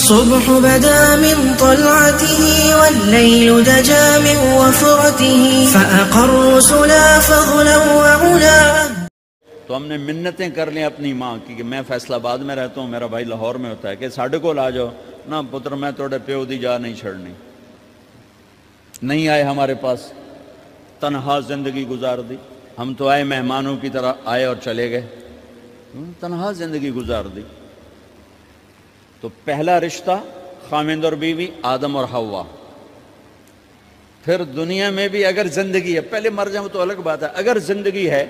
الصبح بدا من طلعته والليل دجا من وفرته فأقر سلا فضلا وعلا. تو ہم نے منتیں کر لیں اپنی ماں کی کہ میں فیصل آباد میں رہتا ہوں، میرا بھائی لاہور میں ہوتا ہے، کہ ساڑھے کو لا جاؤ نہ پتر، میں توڑے پیو دی جا نہیں چھڑنی. نہیں آئے ہمارے پاس، تنہا زندگی گزار دی. ہم تو آئے مہمانوں کی طرح آئے اور چلے گئے، تنہا زندگی گزار دی. تو پہلا رشتہ خاوند اور بیوی، آدم اور حوا. پھر دنیا میں بھی اگر زندگی ہے، پہلے مر جاؤں تو الگ بات ہے، اگر زندگی ہے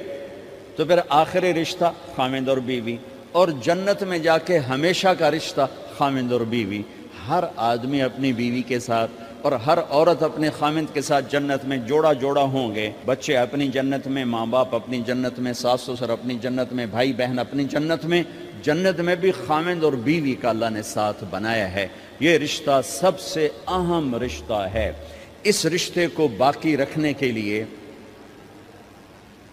تو پھر آخری رشتہ خاوند اور بیوی، اور جنت میں جا کے ہمیشہ کا رشتہ خاوند اور بیوی. ہر آدمی اپنی بیوی کے ساتھ اور ہر عورت اپنے خاوند کے ساتھ جنت میں جوڑا جوڑا ہوں گے. بچے اپنی جنت میں، ماں باپ اپنی جنت میں، ساس سسر اپنی جنت میں، بھائی بہن اپنی جنت میں. جنت میں بھی خاوند اور بیوی کا اللہ نے ساتھ بنایا ہے. یہ رشتہ سب سے اہم رشتہ ہے. اس رشتے کو باقی رکھنے کے لیے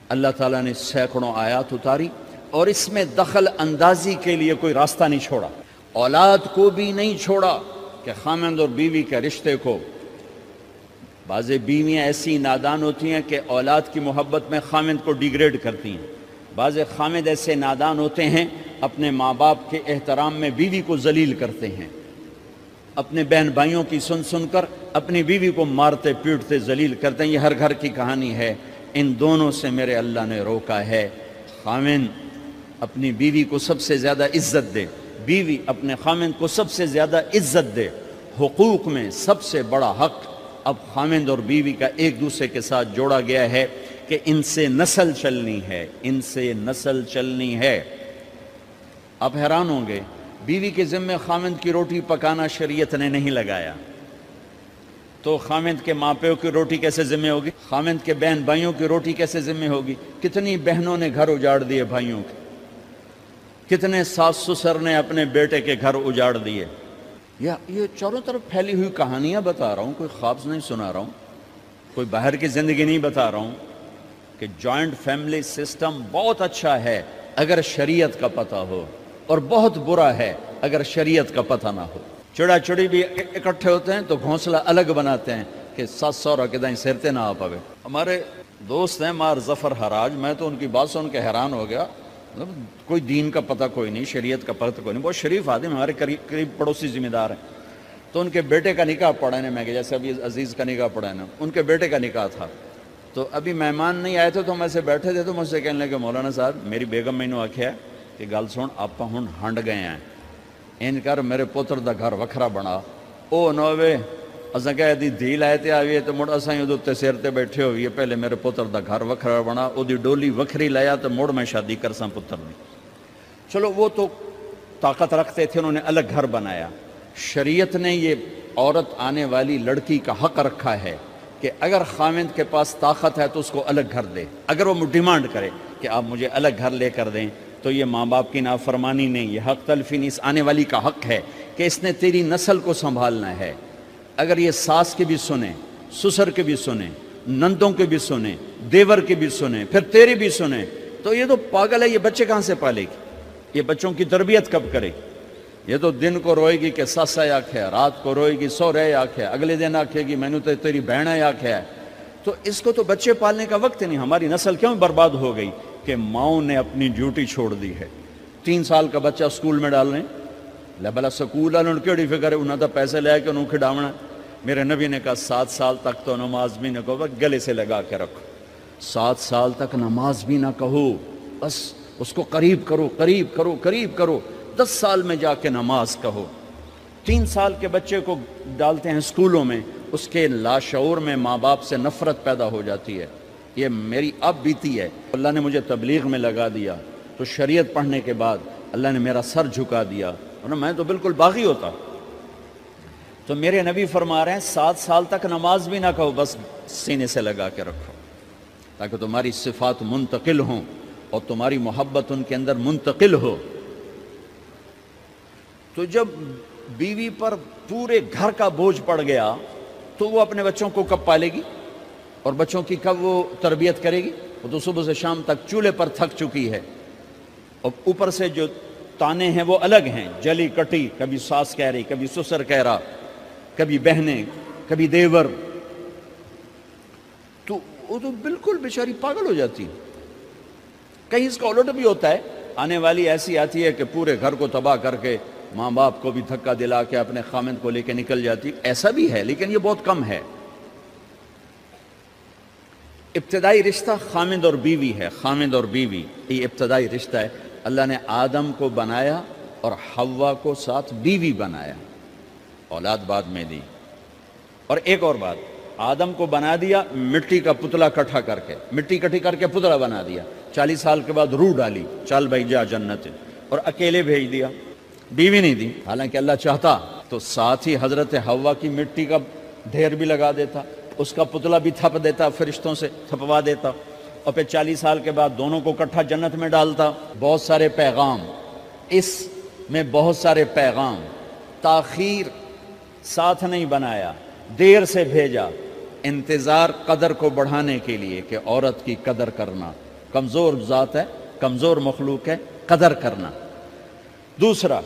اللہ تعالیٰ نے سینکڑوں آیات اتاری، اور اس میں دخل اندازی کے لیے کوئی راستہ نہیں چھوڑا. اولاد کو بھی نہیں چھوڑا کہ خاوند اور بیوی کے رشتے کو. بعض بیویاں ایسی نادان ہوتی ہیں کہ اولاد کی محبت میں خاوند کو ڈیگریڈ کرتی ہیں. بعض خاوند ایسے نادان ہوتے ہیں اپنے ماں باپ کے احترام میں بیوی کو ذلیل کرتے ہیں. اپنے بہن بھائیوں کی سن سن کر اپنی بیوی کو مارتے پیٹتے ذلیل کرتے ہیں. یہ ہر گھر کی کہانی ہے. ان دونوں سے میرے اللہ نے روکا ہے. خاوند اپنی بیوی کو سب سے زیادہ عزت دے، بیوی اپنے خاوند کو سب سے زیادہ عزت دے. حقوق میں سب سے بڑا حق اب خاوند اور بیوی کا ایک دوسرے کے ساتھ جوڑا گیا ہے کہ ان سے نسل چلنی ہے، ان سے نسل چلنی ہے. آپ حیران ہوں گے، بیوی کے ذمہ خاوند کی روٹی پکانا شریعت نے نہیں لگایا، تو خاوند کے ماں پیو کی روٹی کیسے ذمہ ہوگی؟ خاوند کے بہن بھائیوں کی روٹی کیسے ذمہ ہوگی؟ کتنی بہنوں نے گھر اجاڑ دیے بھائیوں کے، کتنے ساس سسر نے اپنے بیٹے کے گھر اجاڑ دیے. یہ چاروں طرف پھیلی ہوئی کہانیاں بتا رہا ہوں، کوئی خواب نہیں سنا رہا ہوں، کوئی باہر کی زندگی نہیں بتا رہا ہوں. کہ جوائنٹ فیملی سسٹم بہت اچھا ہے اگر شریعت کا پتہ ہو، اور بہت برا ہے اگر شریعت کا پتہ نہ ہو. چڑا چڑی بھی اکٹھے ہوتے ہیں تو گھونسلہ الگ بناتے ہیں کہ ساس سورا کے دائیں سرتے نہ آ پاوے. ہمارے دوست ہیں مار ظفر حراج، میں تو ان کی بات سن کے حیران ہو گیا. کوئی دین کا پتہ کوئی نہیں، شریعت کا پتہ کوئی نہیں، بہت شریف آدمی، ہمارے قریب پڑوسی ذمہ دار ہیں. تو ان کے بیٹے کا نکاح پڑھانے میں گیا، جیسے ابھی عزیز کا نکاح پڑھانا، ان کے بیٹے کا نکاح تھا. تو ابھی مہمان نہیں آئے تھے تو ہم ایسے بیٹھے تھے، تو مجھ سے کہنے لگے مولانا صاحب میری بیگم میں نے آکھیا کہ گل سن آپ ہن ہنڈ گئے ہیں، ان کر میرے پوتر دا گھر وکھرا بنا. او نوے اساں کہہ دی دھی لائے تے آئیے تو مڑ اساں ادھر تے سر تے بیٹھے ہوئیے، پہلے میرے پوتر دا گھر وکھرا بنا، او دی ڈولی وکھری لایا تو مڑ میں شادی کرساں پتر دی. چلو وہ تو طاقت رکھتے تھے، انہوں نے الگ گھر بنایا. شریعت نے یہ عورت آنے والی لڑکی کا حق رکھا ہے کہ اگر خاوند کے پاس طاقت ہے تو اس کو الگ گھر دے. اگر وہ ڈیمانڈ کرے کہ آپ مجھے الگ گھر لے کر دیں تو یہ ماں باپ کی نافرمانی نہیں، یہ حق تلفی نہیں، اس آنے والی کا حق ہے کہ اس نے تیری نسل کو سنبھالنا ہے. اگر یہ ساس کے بھی سنیں، سسر کے بھی سنیں، نندوں کے بھی سنیں، دیور کے بھی سنیں، پھر تیری بھی سنیں، تو یہ تو پاگل ہے. یہ بچے کہاں سے پالے گی؟ یہ بچوں کی تربیت کب کرے گی؟ یہ تو دن کو روئے گی کہ ساسا آکھے، رات کو روئے گی سو رہے آکھے، اگلے دن آکھے گی میں نے تو تیری بہن آکھے ہے. تو اس کو تو بچے پالنے کا وقت نہیں. ہماری نسل کیوں برباد ہو گئی؟ کہ ماؤں نے اپنی ڈیوٹی چھوڑ دی ہے. 3 سال کا بچہ سکول میں ڈال رہے ہیں، بلا سکول والوں کیڑی فکر ہے، انہوں نے پیسے لے کے انہوں کھڈاونا. میرے نبی نے کہا 7 سال تک تو نماز بھی نہ کہو، گلے سے لگا کے رکھو. 7 سال تک نماز بھی نہ کہو، بس اس کو قریب کرو قریب کرو قریب کرو. 10 سال میں جا کے نماز کہو. 3 سال کے بچے کو ڈالتے ہیں اسکولوں میں، اس کے لاشعور میں ماں باپ سے نفرت پیدا ہو جاتی ہے. یہ میری اب بیتی ہے. اللہ نے مجھے تبلیغ میں لگا دیا تو شریعت پڑھنے کے بعد اللہ نے میرا سر جھکا دیا، ورنہ میں تو بالکل باغی ہوتا. تو میرے نبی فرما رہے ہیں 7 سال تک نماز بھی نہ کہو، بس سینے سے لگا کے رکھو تاکہ تمہاری صفات منتقل ہوں اور تمہاری محبت ان کے اندر منتقل ہو. تو جب بیوی پر پورے گھر کا بوجھ پڑ گیا تو وہ اپنے بچوں کو کب پالے گی اور بچوں کی کب وہ تربیت کرے گی؟ وہ تو صبح سے شام تک چولہے پر تھک چکی ہے، اور اوپر سے جو تانے ہیں وہ الگ ہیں، جلی کٹی، کبھی ساس کہہ رہی، کبھی سسر کہہ رہا، کبھی بہنیں، کبھی دیور، تو وہ تو بالکل بیچاری پاگل ہو جاتی۔ کہیں اس کا الٹ بھی ہوتا ہے، آنے والی ایسی آتی ہے کہ پورے گھر کو تباہ کر کے ماں باپ کو بھی دھکا دلا کے اپنے خامند کو لے کے نکل جاتی، ایسا بھی ہے لیکن یہ بہت کم ہے۔ ابتدائی رشتہ خامند اور بیوی ہے، خامند اور بیوی یہ ابتدائی رشتہ ہے۔ اللہ نے آدم کو بنایا اور حوا کو ساتھ بیوی بنایا، اولاد بعد میں دی۔ اور ایک اور بات، آدم کو بنا دیا مٹی کا پتلا کٹھا کر کے، مٹی کٹھی کر کے پتلا بنا دیا، 40 سال کے بعد روح ڈالی، چل بھائی جا جنت، اور اکیلے بھیج دیا، بیوی نہیں دی۔ حالانکہ اللہ چاہتا تو ساتھ ہی حضرت حوا کی مٹی کا ڈھیر بھی لگا دیتا، اس کا پتلا بھی تھپ دیتا، فرشتوں سے تھپوا دیتا، اور پھر 40 سال کے بعد دونوں کو کٹھا جنت میں ڈالتا۔ بہت سارے پیغام، اس میں بہت سارے پیغام، تاخیر ساتھ نہیں بنایا، دیر سے بھیجا، انتظار قدر کو بڑھانے کے لیے کہ عورت کی قدر کرنا، کمزور ذات ہے، کمزور مخلوق ہے، قدر کرنا۔ دوسرا،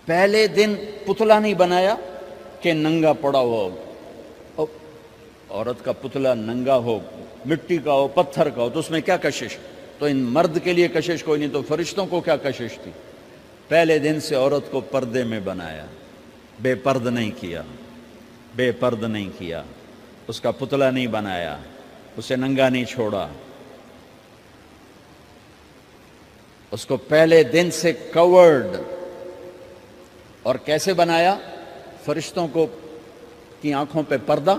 پہلے دن پتلا نہیں بنایا کہ ننگا پڑا ہو، عورت کا پتلا ننگا ہو، مٹی کا ہو، پتھر کا ہو، تو اس میں کیا کشش؟ تو ان مرد کے لیے کشش کوئی نہیں، تو فرشتوں کو کیا کشش تھی؟ پہلے دن سے عورت کو پردے میں بنایا، بے پرد نہیں کیا، بے پرد نہیں کیا، اس کا پتلا نہیں بنایا، اسے ننگا نہیں چھوڑا، اس کو پہلے دن سے کورڈ۔ اور کیسے بنایا؟ فرشتوں کو کی آنکھوں پہ پردہ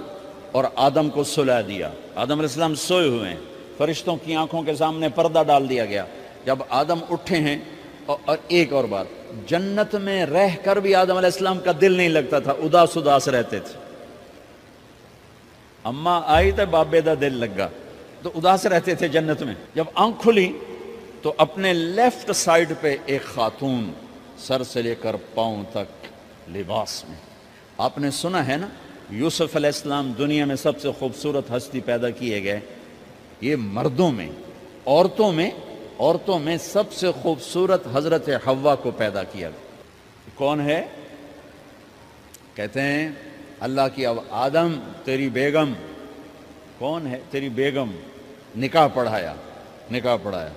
اور آدم کو سلا دیا۔ آدم علیہ السلام سوئے ہوئے ہیں، فرشتوں کی آنکھوں کے سامنے پردہ ڈال دیا گیا۔ جب آدم اٹھے ہیں، اور ایک اور بات، جنت میں رہ کر بھی آدم علیہ السلام کا دل نہیں لگتا تھا، اداس اداس رہتے تھے۔ اماں آئی تو بابے دا دل لگا، تو اداس رہتے تھے جنت میں۔ جب آنکھ کھلی تو اپنے لیفٹ سائیڈ پہ ایک خاتون، سر سے لے کر پاؤں تک لباس میں۔ آپ نے سنا ہے نا، یوسف علیہ السلام دنیا میں سب سے خوبصورت ہستی پیدا کیے گئے، یہ مردوں میں، عورتوں میں سب سے خوبصورت حضرت حوا کو پیدا کیا گیا۔ کون ہے؟ کہتے ہیں اللہ کی آدم تیری بیگم، کون ہے تیری بیگم؟ نکاح پڑھایا،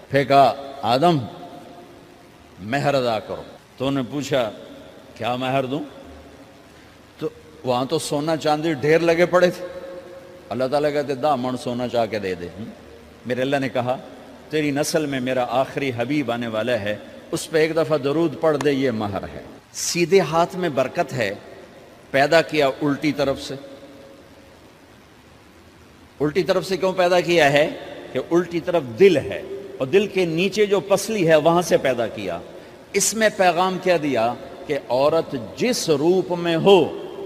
پھر کہا آدم مہر ادا کرو۔ تو انہوں نے پوچھا کیا مہر دوں؟ تو وہاں تو سونا چاندی ڈھیر لگے پڑے تھے، اللہ تعالیٰ کہتے دا من سونا چاہ کے دے دے۔ میرے اللہ نے کہا تیری نسل میں میرا آخری حبیب آنے والا ہے، اس پہ ایک دفعہ درود پڑھ دے، یہ مہر ہے۔ سیدھے ہاتھ میں برکت ہے، پیدا کیا الٹی طرف سے۔ الٹی طرف سے کیوں پیدا کیا ہے؟ کہ الٹی طرف دل ہے، اور دل کے نیچے جو پسلی ہے وہاں سے پیدا کیا۔ اس میں پیغام کیا دیا کہ عورت جس روپ میں ہو،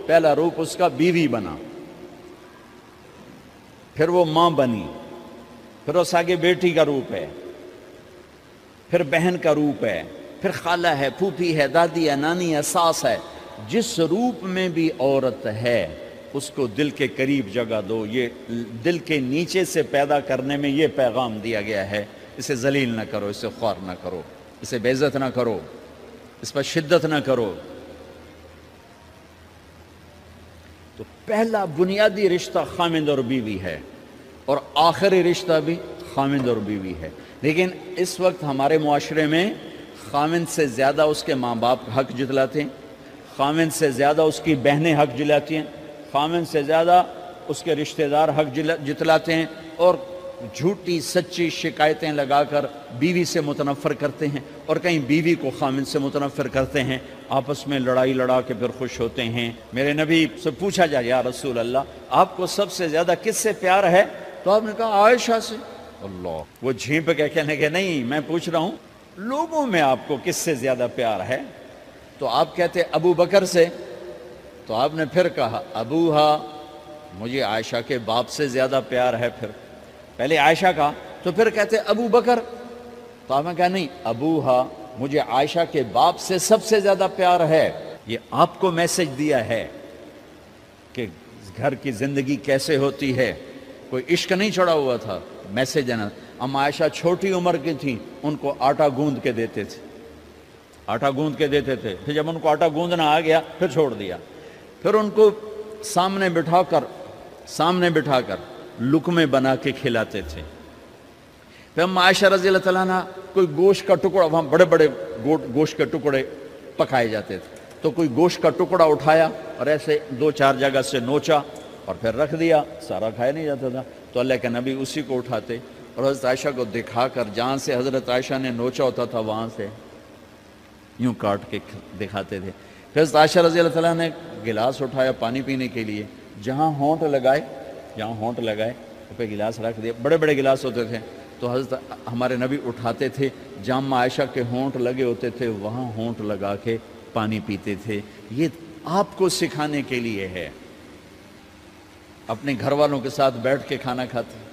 پہلا روپ اس کا بیوی بنا، پھر وہ ماں بنی، پھر اس آگے بیٹی کا روپ ہے، پھر بہن کا روپ ہے، پھر خالہ ہے، پھوپھی ہے، دادی ہے، نانی ہے، ساس ہے۔ جس روپ میں بھی عورت ہے اس کو دل کے قریب جگہ دو۔ یہ دل کے نیچے سے پیدا کرنے میں یہ پیغام دیا گیا ہے، اسے ذلیل نہ کرو، اسے خوار نہ کرو، اسے بے عزت نہ کرو، اس پر شدت نہ کرو۔ تو پہلا بنیادی رشتہ خامند اور بیوی ہے، اور آخری رشتہ بھی خامند اور بیوی ہے۔ لیکن اس وقت ہمارے معاشرے میں خامند سے زیادہ اس کے ماں باپ حق جتلاتے ہیں، خامند سے زیادہ اس کی بہنیں حق جلاتی ہیں، خامند سے زیادہ اس کے رشتہ دار حق جتلاتے ہیں، اور جھوٹی سچی شکایتیں لگا کر بیوی سے متنفر کرتے ہیں، اور کہیں بیوی کو خامند سے متنفر کرتے ہیں، آپس میں لڑائی لڑا کے پھر خوش ہوتے ہیں۔ میرے نبی سے پوچھا جائے یا رسول اللہ آپ کو سب سے زیادہ کس سے پیار ہے؟ تو آپ نے کہا عائشہ سے۔ اللہ، وہ جھینپ کے کہنے کے نہیں، میں پوچھ رہا ہوں لوگوں میں آپ کو کس سے زیادہ پیار ہے؟ تو آپ کہتے ابو بکر سے۔ تو آپ نے پھر کہا ابوہا، مجھے عائشہ کے باپ سے زیادہ پیار ہے۔ پھر پہلے عائشہ کا، تو پھر کہتے ابو بکر۔ تو آپ نے کہا نہیں، ابوہا، مجھے عائشہ کے باپ سے سب سے زیادہ پیار ہے۔ یہ آپ کو میسج دیا ہے کہ گھر کی زندگی کیسے ہوتی ہے، کوئی عشق نہیں چڑھا ہوا تھا، میسج ہے نا۔ اما عائشہ چھوٹی عمر کی تھیں، ان کو آٹا گوندھ کے دیتے تھے، آٹا گوندھ کے دیتے تھے، پھر جب ان کو آٹا گوندھنا آ گیا پھر چھوڑ دیا، پھر ان کو سامنے بٹھا کر لقمے بنا کے کھلاتے تھے۔ پھر اما عائشہ رضی اللہ تعالیٰ عنہ کوئی گوشت کا ٹکڑا، وہاں بڑے بڑے گوشت کے ٹکڑے پکائے جاتے تھے، تو کوئی گوشت کا ٹکڑا اٹھایا اور ایسے 2-4 جگہ سے نوچا اور پھر رکھ دیا، سارا کھایا نہیں جاتا تھا، تو اللہ کے نبی اسی کو اٹھاتے اور حضرت عائشہ کو دکھا کر جہاں سے حضرت عائشہ نے نوچا ہوتا تھا وہاں سے یوں کاٹ کے دکھاتے تھے۔ پھر حضرت عائشہ رضی اللہ تعالیٰ نے گلاس اٹھایا پانی پینے کے لیے، جہاں ہونٹ لگائے پہ گلاس رکھ دیا، بڑے بڑے گلاس ہوتے تھے، تو حضرت ہمارے نبی اٹھاتے تھے، جہاں عائشہ کے ہونٹ لگے ہوتے تھے وہاں ہونٹ لگا کے پانی پیتے تھے۔ یہ آپ کو سکھانے کے لیے ہے، اپنے گھر والوں کے ساتھ بیٹھ کے کھانا کھاتے۔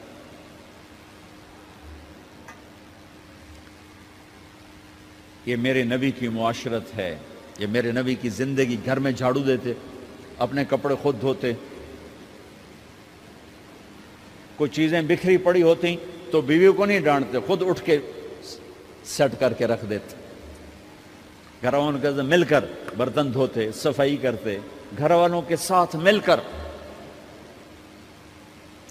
یہ میرے نبی کی معاشرت ہے، یہ میرے نبی کی زندگی۔ گھر میں جھاڑو دیتے، اپنے کپڑے خود دھوتے، کوئی چیزیں بکھری پڑی ہوتی تو بیوی کو نہیں ڈانٹتے، خود اٹھ کے سیٹ کر کے رکھ دیتے، گھر والوں کے ساتھ مل کر برتن دھوتے، صفائی کرتے، گھر والوں کے ساتھ مل کر۔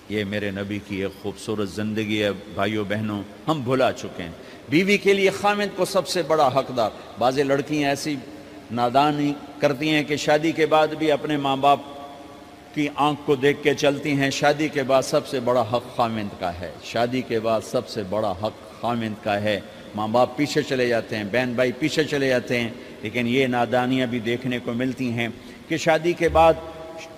یہ میرے نبی کی ایک خوبصورت زندگی ہے بھائیو بہنوں، ہم بھلا چکے ہیں۔ بیوی کے لیے خامند کو سب سے بڑا حقدار۔ بعض لڑکیاں ایسی نادانی کرتی ہیں کہ شادی کے بعد بھی اپنے ماں باپ کی آنکھ کو دیکھ کے چلتی ہیں۔ شادی کے بعد سب سے بڑا حق خامند کا ہے، شادی کے بعد سب سے بڑا حق خامند کا ہے۔ ماں باپ پیچھے چلے جاتے ہیں، بہن بھائی پیچھے چلے جاتے ہیں، لیکن یہ نادانیاں بھی دیکھنے کو ملتی ہیں کہ شادی کے بعد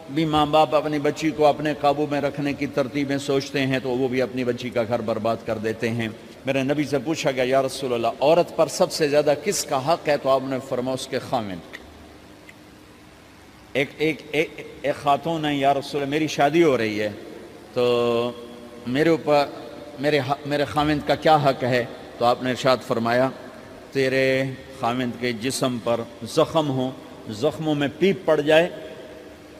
بھی ماں باپ اپنی بچی کو اپنے قابو میں رکھنے کی ترتیبیں سوچتے ہیں تو وہ بھی اپنی بچی کا گھر برباد کر دیتے ہیں۔ میرے نبی سے پوچھا گیا یا رسول اللہ عورت پر سب سے زیادہ کس کا حق ہے؟ تو آپ نے فرمایا اس کے خامند۔ ایک خاتون ہے، یا رسول اللہ میری شادی ہو رہی ہے تو میرے اوپر میرے خامند کا کیا حق ہے؟ تو آپ نے ارشاد فرمایا تیرے خامند کے جسم پر زخم ہو، زخموں میں پیپ پڑ جائے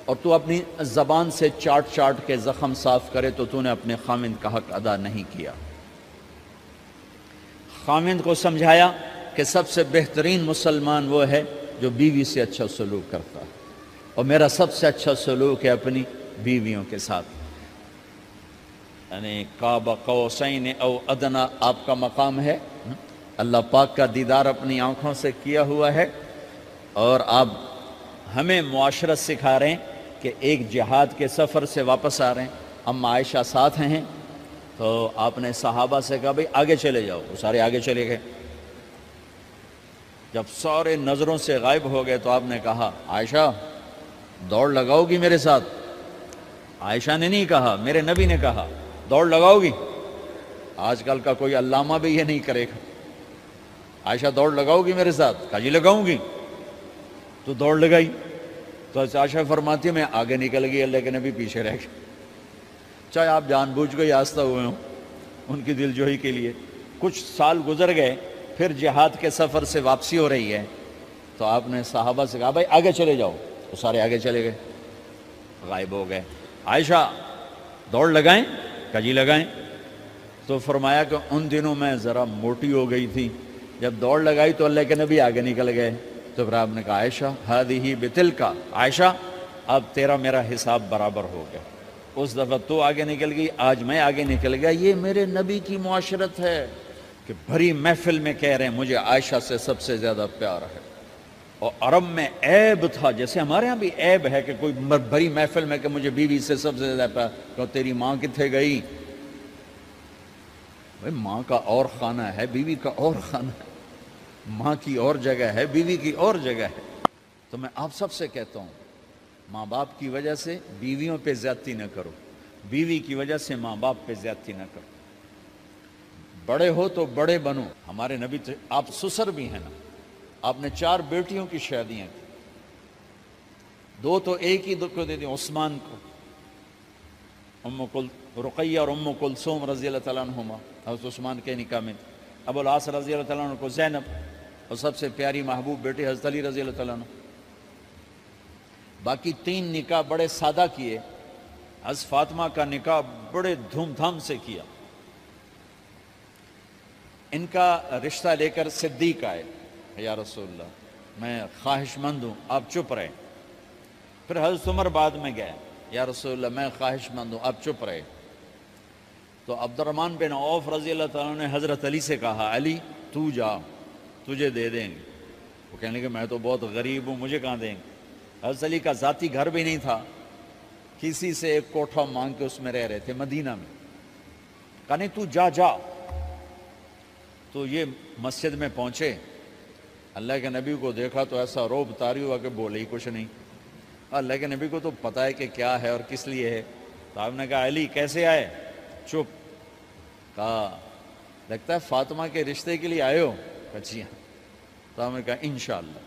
اور تو اپنی زبان سے چاٹ کے زخم صاف کرے تو تو نے اپنے خامند کا حق ادا نہیں کیا۔ خامند کو سمجھایا کہ سب سے بہترین مسلمان وہ ہے جو بیوی سے اچھا سلوک کرتا ہے، اور میرا سب سے اچھا سلوک ہے اپنی بیویوں کے ساتھ، یعنی قاب قوسین او ادنا آپ کا مقام ہے، اللہ پاک کا دیدار اپنی آنکھوں سے کیا ہوا ہے، اور آپ ہمیں معاشرت سکھا رہے ہیں کہ ایک جہاد کے سفر سے واپس آ رہے ہیں، اما عائشہ ساتھ ہیں، تو آپ نے صحابہ سے کہا بھئی آگے چلے جاؤ، وہ سارے آگے چلے گئے۔ جب سارے نظروں سے غائب ہو گئے تو آپ نے کہا عائشہ دوڑ لگاؤ گی میرے ساتھ؟ عائشہ نے نہیں کہا، میرے نبی نے کہا دوڑ لگاؤ گی؟ آج کل کا کوئی علامہ بھی یہ نہیں کرے گا، عائشہ دوڑ لگاؤ گی میرے ساتھ؟ کہا جی لگاؤں گی۔ تو دوڑ لگائی تو عائشہ فرماتی ہے میں آگے نکل گئی، اللہ کے نبی پیچھے رہ گئے، چاہے آپ جان بوجھ کے آستہ ہوئے ہوں ان کی دل جوئی کے لیے۔ کچھ سال گزر گئے، پھر جہاد کے سفر سے واپسی ہو رہی ہے تو آپ نے صحابہ سے کہا بھائی آگے چلے جاؤ، تو سارے آگے چلے گئے، غائب ہو گئے۔ عائشہ دوڑ لگائیں؟ کہا جی لگائیں۔ تو فرمایا کہ ان دنوں میں ذرا موٹی ہو گئی تھی، جب دوڑ لگائی تو اللہ کے نبی آگے نکل گئے، تو پھر آپ نے کہا عائشہ ہذہ بتلک، عائشہ اب تیرا میرا حساب برابر ہو گیا، اس دفعہ تو آگے نکل گئی، آج میں آگے نکل گیا۔ یہ میرے نبی کی معاشرت ہے کہ بھری محفل میں کہہ رہے ہیں مجھے عائشہ سے سب سے زیادہ پیار ہے۔ اور عرب میں عیب تھا، جیسے ہمارے ہاں بھی عیب ہے کہ کوئی بھری محفل میں کہ مجھے بیوی سے سب سے زیادہ پیار، کہ تیری ماں کتنے گئی؟ بھائی ماں کا اور خانہ ہے، بیوی کا اور خانہ ہے، ماں کی اور جگہ ہے، بیوی کی اور جگہ ہے۔ تو میں آپ سب سے کہتا ہوں ماں باپ کی وجہ سے بیویوں پہ زیادتی نہ کرو، بیوی کی وجہ سے ماں باپ پہ زیادتی نہ کرو۔ بڑے ہو تو بڑے بنو، ہمارے نبی تو آپ سسر بھی ہیں نا، آپ نے 4 بیٹیوں کی شادیاں کی، 2 تو ایک ہی کو دے دیں عثمان کو، رقیہ اور ام کلثوم رضی اللہ تعالیٰ عنہما، حضرت عثمان کے نکاح میں، ابو العاص رضی اللہ تعالیٰ عنہ کو زینب، اور سب سے پیاری محبوب بیٹی حضرت علی رضی اللہ تعالیٰ عنہ۔ باقی 3 نکاح بڑے سادہ کیے، حضرت فاطمہ کا نکاح بڑے دھوم دھام سے کیا، ان کا رشتہ لے کر صدیق آئے، یا رسول اللہ میں خواہش مند ہوں، آپ چپ رہے۔ پھر حضرت عمر بعد میں گئے، یا رسول اللہ میں خواہش مند ہوں، آپ چپ رہے۔ تو عبد الرحمن بن عوف رضی اللہ تعالیٰ نے حضرت علی سے کہا، علی تو جا، تجھے دے دیں گے۔ وہ کہنے کہ میں تو بہت غریب ہوں، مجھے کہاں دیں گے۔ حضرت علی کا ذاتی گھر بھی نہیں تھا، کسی سے ایک کوٹھا مانگ کے اس میں رہ رہے تھے مدینہ میں۔ کہا نہیں تو جا جا۔ تو یہ مسجد میں پہنچے، اللہ کے نبی کو دیکھا تو ایسا روب طاری ہوا کہ بولے ہی کچھ نہیں۔ اللہ کے نبی کو تو پتہ ہے کہ کیا ہے اور کس لیے ہے۔ تو آپ نے کہا علی کیسے آئے؟ چپ۔ کہا لگتا ہے فاطمہ کے رشتے کے لیے آئے ہو؟ کہا جی ہاں۔ تو آپ نے کہا انشاءاللہ،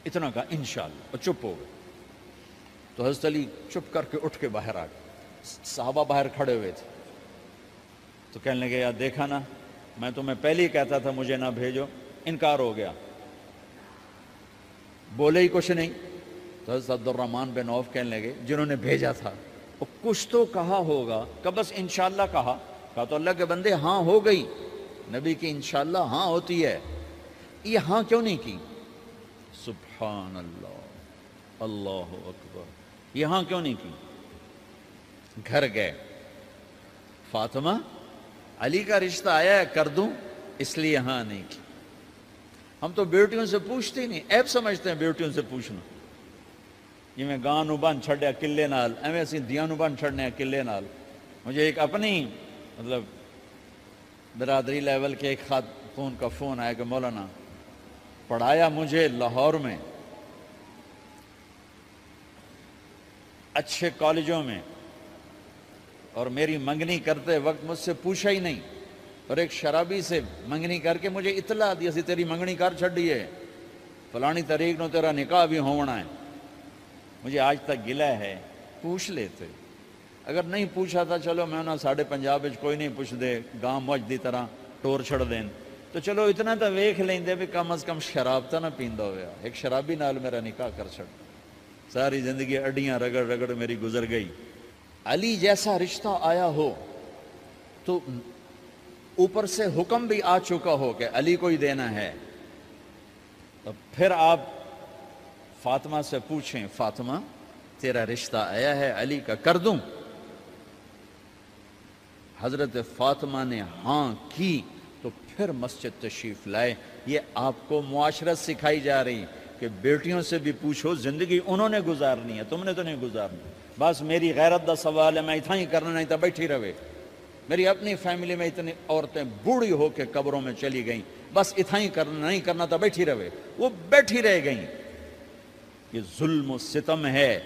اتنا کہا انشاءاللہ، اور چپ ہو گئے۔ تو حضرت علی چپ کر کے اٹھ کے باہر آ گئے، صحابہ باہر کھڑے ہوئے تھے۔ تو کہنے لگے یار دیکھا نا، میں تمہیں پہلے ہی کہتا تھا مجھے نہ بھیجو، انکار ہو گیا، بولے ہی کچھ نہیں۔ تو حضرت عبد الرحمن بن عوف کہنے لگے جنہوں نے بھیجا تھا وہ کچھ تو کہا ہوگا، کہ بس انشاءاللہ کہا تو اللہ کے بندے ہاں ہو گئی، نبی کی انشاءاللہ ہاں ہوتی ہے، یہ ہاں کیوں نہیں کی؟ سبحان اللہ، اللہ اکبر، یہ ہاں کیوں نہیں کی؟ گھر گئے، فاطمہ علی کا رشتہ آیا ہے کر دوں، اس لیے ہاں نہیں کی۔ ہم تو بیٹیوں سے پوچھتے ہی نہیں، عیب سمجھتے ہیں بیٹیوں سے پوچھنا۔ یہ میں گاں نو بن چھڑیا قلعے نال، ایویں اسی دیاں نو بن چھڑنے قلعے نال۔ مجھے ایک اپنی مطلب برادری لیول کے ایک خاتون کا فون آیا کہ مولانا پڑھایا مجھے لاہور میں اچھے کالجوں میں، اور میری منگنی کرتے وقت مجھ سے پوچھا ہی نہیں، اور ایک شرابی سے منگنی کر کے مجھے اطلاع دی اسی تیری منگنی کر چھڑی ہے، فلانی تاریخ نو تیرا نکاح بھی ہونا ہے۔ مجھے آج تک گلہ ہے، پوچھ لیتے، اگر نہیں پوچھا تھا چلو میں انہاں ساڑھے پنجاب وچ کوئی نہیں پوچھ دے، گاں موج دی طرح ٹور چھڑ دین، تو چلو اتنا تو ویکھ لیں دے بھی کم از کم شراب تو نہ پیندا ہویا۔ ایک شرابی نال میرا نکاح کر چھڑ، ساری زندگی اڈیاں رگڑ رگڑ میری گزر گئی۔ علی جیسا رشتہ آیا ہو تو اوپر سے حکم بھی آ چکا ہو کہ علی کو ہی دینا ہے، تو پھر آپ فاطمہ سے پوچھیں فاطمہ تیرا رشتہ آیا ہے علی کا، کر دوں؟ حضرت فاطمہ نے ہاں کی تو پھر مسجد تشریف لائے۔ یہ آپ کو معاشرت سکھائی جا رہی کہ بیٹیوں سے بھی پوچھو، زندگی انہوں نے گزارنی ہے، تم نے تو نہیں گزارنی۔ بس میری غیرت دا سوال ہے، میں اتنا ہی کرنا نہیں تو بیٹھی رہے۔ میری اپنی فیملی میں اتنی عورتیں بوڑھی ہو کے قبروں میں چلی گئیں، بس اتنا ہی کرنا نہیں کرنا تو بیٹھی رہے، وہ بیٹھی رہ گئیں۔ یہ ظلم و ستم ہے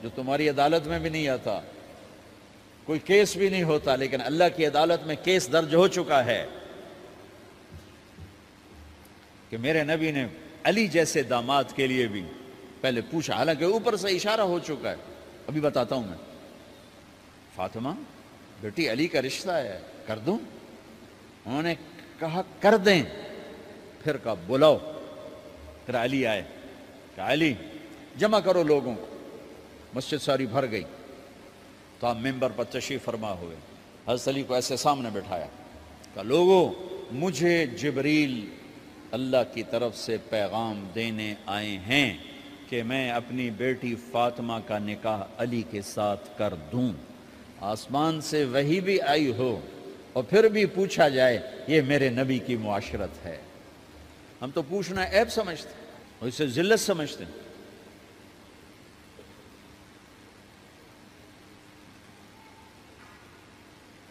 جو تمہاری عدالت میں بھی نہیں آتا، کوئی کیس بھی نہیں ہوتا، لیکن اللہ کی عدالت میں کیس درج ہو چکا ہے کہ میرے نبی نے علی جیسے داماد کے لیے بھی پہلے پوچھا، حالانکہ اوپر سے اشارہ ہو چکا ہے۔ ابھی بتاتا ہوں میں۔ فاطمہ بیٹی علی کا رشتہ ہے، کر دوں؟ انہوں نے کہا کر دیں۔ پھر کہا بلاؤ۔ پھر علی آئے، کہا علی جمع کرو لوگوں کو۔ مسجد ساری بھر گئی تو آپ ممبر پر تشریف فرما ہوئے، حضرت علی کو ایسے سامنے بٹھایا، کہا لوگوں مجھے جبریل اللہ کی طرف سے پیغام دینے آئے ہیں کہ میں اپنی بیٹی فاطمہ کا نکاح علی کے ساتھ کر دوں۔ آسمان سے وحی بھی آئی ہو اور پھر بھی پوچھا جائے، یہ میرے نبی کی معاشرت ہے۔ ہم تو پوچھنا عیب سمجھتے اور اسے ذلت سمجھتے ہیں۔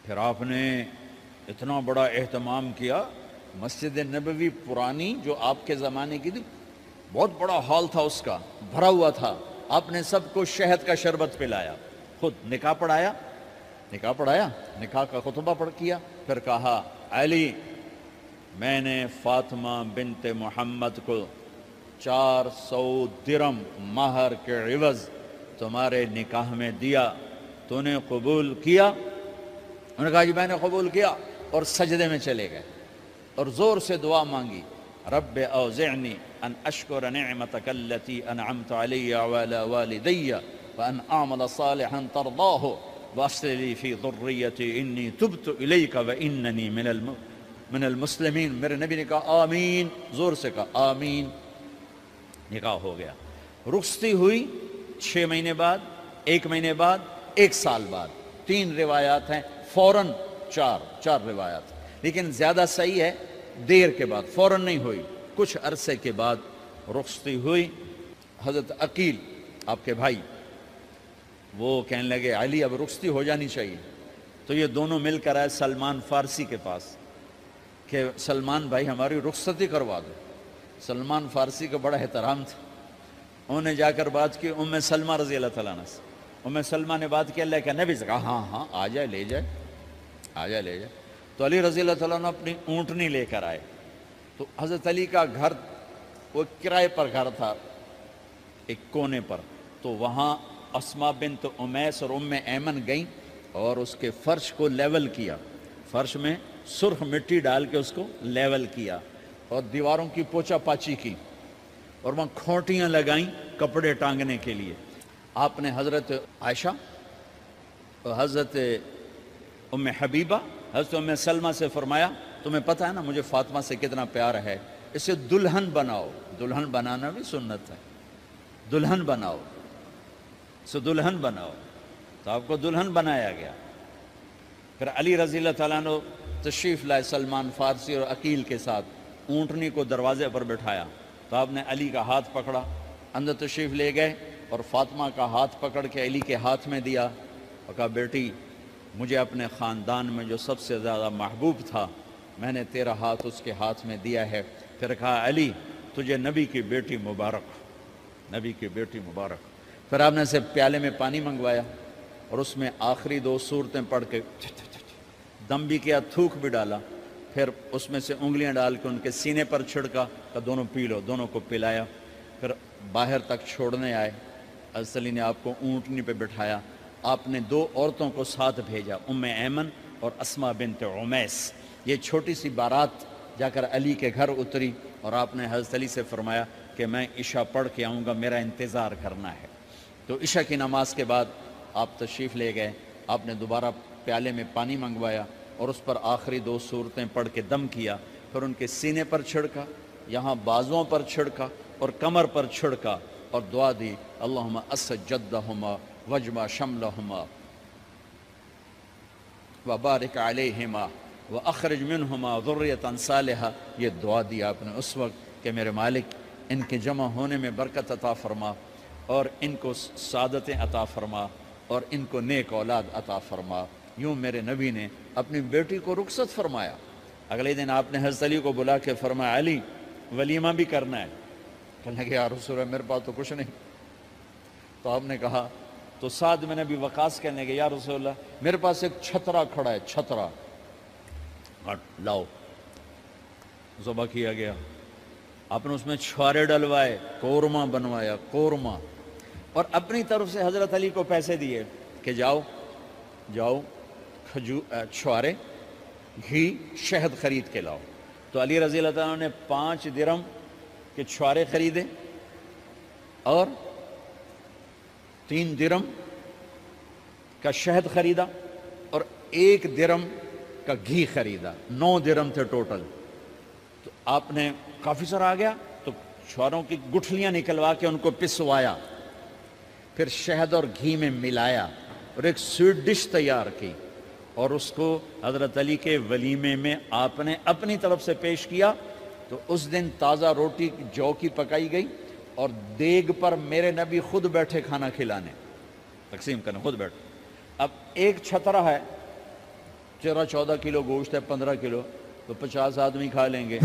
پھر آپ نے اتنا بڑا اہتمام کیا، مسجد نبوی پرانی جو آپ کے زمانے کی تھی، بہت بڑا ہال تھا، اس کا بھرا ہوا تھا۔ آپ نے سب کو شہد کا شربت پلایا، خود نکاح پڑھایا، نکاح کا خطبہ پڑھ کیا، پھر کہا علی میں نے فاطمہ بنت محمد کو 400 درم مہر کے عوض تمہارے نکاح میں دیا، تو نے قبول کیا؟ انہوں نے کہا جی میں نے قبول کیا، اور سجدے میں چلے گئے اور زور سے دعا مانگی، رب اوزعنی ان اشکر نعمتک التی انعمت علی وعلی والدی وان اعمل صالحا ترضاہ واصلح لی فی ذریتی انی تبت الیک واننی من من المسلمین، میرے نبی نے کہا آمین، زور سے کہا آمین، نکاح ہو گیا۔ رخصتی ہوئی 6 مہینے بعد، 1 مہینے بعد، 1 سال بعد، 3 روایات ہیں، فوراً 4 روایات، لیکن زیادہ صحیح ہے دیر کے بعد، فوراً نہیں ہوئی، کچھ عرصے کے بعد رخصتی ہوئی۔ حضرت عقیل آپ کے بھائی وہ کہنے لگے علی اب رخصتی ہو جانی چاہیے، تو یہ دونوں مل کر آئے سلمان فارسی کے پاس کہ سلمان بھائی ہماری رخصتی کروا دو۔ سلمان فارسی کا بڑا احترام تھا، انہوں نے جا کر بات کی ام سلمہ رضی اللہ تعالیٰ عنہ سے۔ ام سلمہ نے بات کی اللہ کے نبی سے، کہا ہاں آ جائے لے جائے، آ جائے لے جائے۔ تو علی رضی اللہ تعالیٰ عنہ اپنی اونٹنی لے کر آئے، تو حضرت علی کا گھر وہ کرائے پر گھر تھا ایک کونے پر، تو وہاں اسماء بنت امیس اور ام ایمن گئیں اور اس کے فرش کو لیول کیا، فرش میں سرخ مٹی ڈال کے اس کو لیول کیا اور دیواروں کی پوچا پاچی کی اور وہاں کھوٹیاں لگائیں کپڑے ٹانگنے کے لیے۔ آپ نے حضرت عائشہ، حضرت ام حبیبہ، حضرت ام سلمہ سے فرمایا تمہیں پتہ ہے نا مجھے فاطمہ سے کتنا پیار ہے، اسے دلہن بناؤ۔ دلہن بنانا بھی سنت ہے، دلہن بناؤ، اسے دلہن بناؤ، تو آپ کو دلہن بنایا گیا۔ پھر علی رضی اللہ تعالیٰ عنہ تشریف لائے سلمان فارسی اور عقیل کے ساتھ، اونٹنی کو دروازے پر بٹھایا، تو آپ نے علی کا ہاتھ پکڑا، اندر تشریف لے گئے اور فاطمہ کا ہاتھ پکڑ کے علی کے ہاتھ میں دیا اور کہا بیٹی مجھے اپنے خاندان میں جو سب سے زیادہ محبوب تھا میں نے تیرا ہاتھ اس کے ہاتھ میں دیا ہے۔ پھر کہا علی تجھے نبی کی بیٹی مبارک، نبی کی بیٹی مبارک۔ پھر آپ نے اسے پیالے میں پانی منگوایا اور اس میں آخری 2 سورتیں پڑھ کے دم بھی کیا، تھوک بھی ڈالا، پھر اس میں سے انگلیاں ڈال کے ان کے سینے پر چھڑکا کہ دونوں پی لو، دونوں کو پلایا۔ پھر باہر تک چھوڑنے آئے، حضرت علی نے آپ کو اونٹنی پہ بٹھایا، آپ نے 2 عورتوں کو ساتھ بھیجا، ام ایمن اور اسماء بنت عمیس۔ یہ چھوٹی سی بارات جا کر علی کے گھر اتری اور آپ نے حضرت علی سے فرمایا کہ میں عشاء پڑھ کے آؤں گا، میرا انتظار کرنا ہے۔ تو عشاء کی نماز کے بعد آپ تشریف لے گئے، آپ نے دوبارہ پیالے میں پانی منگوایا اور اس پر آخری 2 سورتیں پڑھ کے دم کیا، پھر ان کے سینے پر چھڑکا، یہاں بازوؤں پر چھڑکا اور کمر پر چھڑکا اور دعا دی اللہم اسد جدہما وجمع شملہما وبارک علیہما واخرج منہما ذریۃ صالحہ۔ یہ دعا دی آپ نے اس وقت کہ میرے مالک ان کے جمع ہونے میں برکت عطا فرما اور ان کو سعادتیں عطا فرما اور ان کو نیک اولاد عطا فرما۔ یوں میرے نبی نے اپنی بیٹی کو رخصت فرمایا۔ اگلے دن آپ نے حضرت علی کو بلا کے فرمایا علی ولیمہ بھی کرنا ہے۔ کہنے لگے یا رسول اللہ میرے پاس تو کچھ نہیں۔ تو آپ نے کہا، تو سعد بن ابی وقاص کہنے لگے یا رسول اللہ میرے پاس ایک چھترا کھڑا ہے، چھترا لاؤ۔ ذبح کیا گیا، آپ نے اس میں چھوارے ڈلوائے، قورمہ بنوایا، قورمہ، اور اپنی طرف سے حضرت علی کو پیسے دیے کہ جاؤ چھوارے، گھی، شہد خرید کے لاؤ۔ تو علی رضی اللہ تعالیٰ نے 5 درہم کے چھوارے خریدے اور 3 درہم کا شہد خریدا اور 1 درہم کا گھی خریدا، 9 درہم تھے ٹوٹل۔ تو آپ نے کافی سارا آ گیا تو چھواروں کی گٹھلیاں نکلوا کے ان کو پسوایا، پھر شہد اور گھی میں ملایا اور ایک سویٹ ڈش تیار کی اور اس کو حضرت علی کے ولیمے میں آپ نے اپنی طرف سے پیش کیا۔ تو اس دن تازہ روٹی جو کی پکائی گئی اور دیگ پر میرے نبی خود بیٹھے کھانا کھلانے، تقسیم کرنے، خود بیٹھے۔ اب ایک چھترا ہے، 13-14 کلو گوشت ہے، 15 کلو، تو 50 آدمی کھا لیں گے۔